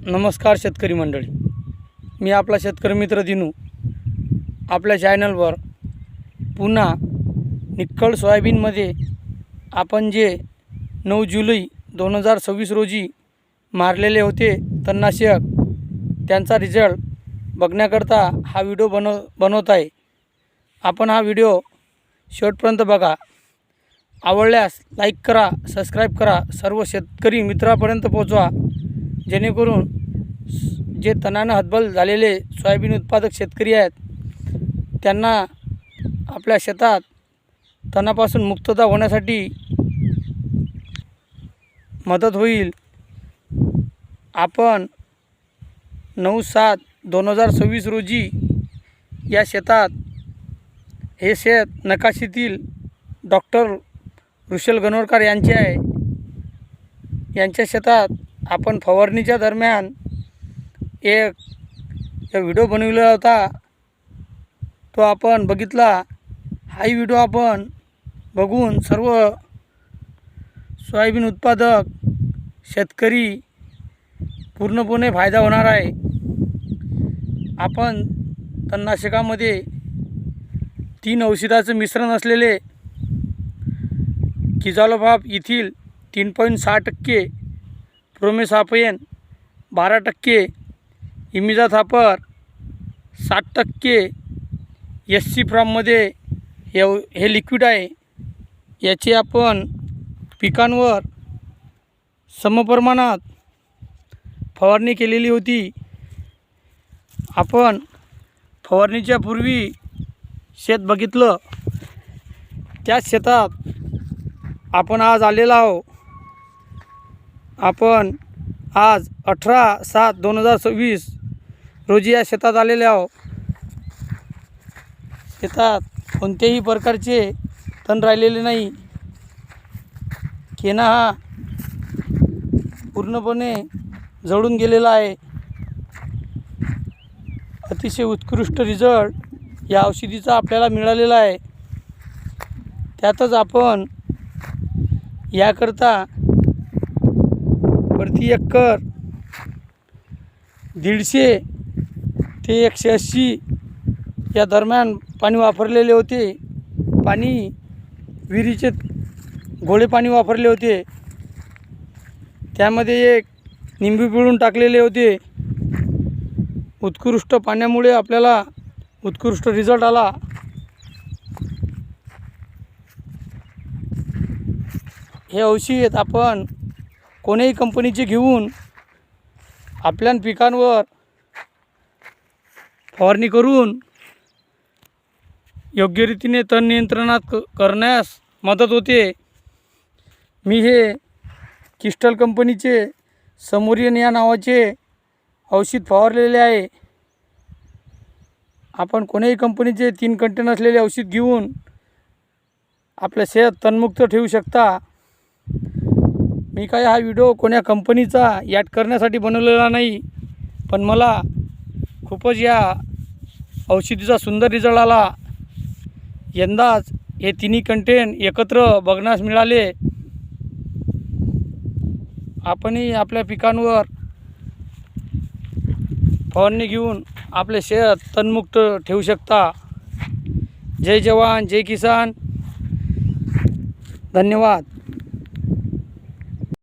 नमस्कार शेतकरी मंडळी, मी आपला शेतकरी मित्र दिनू आपल्या चॅनलवर पुन्हा निक्कळ सोयाबीनमध्ये आपण जे 9 जुलै 2026 रोजी मारलेले होते तणनाशक त्यांचा रिझल्ट बघण्याकरता हा व्हिडिओ बनवत आहे। आपण हा व्हिडिओ शेवटपर्यंत बघा। आवडल्यास लाईक करा, सबस्क्राईब करा, सर्व शेतकरी मित्रांपर्यंत पोहोचवा, जेणेकरून जे तणानं हतबल झालेले सोयाबीन उत्पादक शेतकरी आहेत त्यांना आपल्या शेतात तणापासून मुक्तता होण्यासाठी मदत होईल। आपण 9/7/2026 रोजी या शेतात, हे शेत नकाशीतील डॉक्टर ऋषल गणोरकर यांचे आहे। यांच्या शेतात आपण फवारणीच्या दरम्यान एक व्हिडिओ बनवला होता, तो आपण बघितला। हाही व्हिडिओ आपण बघून सर्व सोयाबीन उत्पादक शेतकरी पूर्णपणे फायदा होणार आहे। आपण तणनाशकामध्ये 3 औषधाचं मिश्रण असलेले क्विझालोपाब इथिल 3.6%, प्रोमेसाफेन 12%, इमिझाथापर 7%, SC फ्रॉममध्ये हे लिक्विड आहे। याची आपण पिकांवर समप्रमाणात फवारणी केलेली होती। आपण फवारणीच्या पूर्वी शेत बघितलं, त्याच शेतात आपण आज आलेलो आहोत। आपण आज 18/7/2026 रोजी या शेतात आलेले आहोत। शेतात कोणत्याही प्रकारचे तण राहिलेले नाही। केना हा पूर्णपणे जळून गेलेला आहे। अतिशय उत्कृष्ट रिझल्ट या औषधीचा आपल्याला मिळालेला आहे। त्यातच आपण याकरता प्रति एकर 150 ते 180 या दरम्यान पाणी वापरलेले होते। पाणी विहिरीचे गोळे पाणी वापरले होते, त्यामध्ये एक निंबू पिळून टाकलेले होते। उत्कृष्ट पाण्यामुळे आपल्याला उत्कृष्ट रिझल्ट आला। हे औषध आपण कोणत्याही कंपनीचे घेऊन आपल्या पिकांवर फवारणी करून योग्य रीतीने तण नियंत्रणात करण्यास मदत होते। मी हे क्रिस्टल कंपनीचे समोरियन या नावाचे औषध फवारलेले आहे। आपण कोणत्याही कंपनीचे 3 कंटेनर असलेले औषध घेऊन आपले शेत तणमुक्त ठेवू शकता। मी काय हा व्हिडिओ कोण्या कंपनीचा ॲड करण्यासाठी बनवलेला नाही, पण मला खूपच या औषधीचा सुंदर रिझल्ट आला। यंदाच हे तिन्ही कंटेन एकत्र बघण्यास मिळाले। आपणही आपल्या पिकांवर फवारणी घेऊन आपले शेत तणमुक्त ठेवू शकता। जय जवान, जय किसान, धन्यवाद।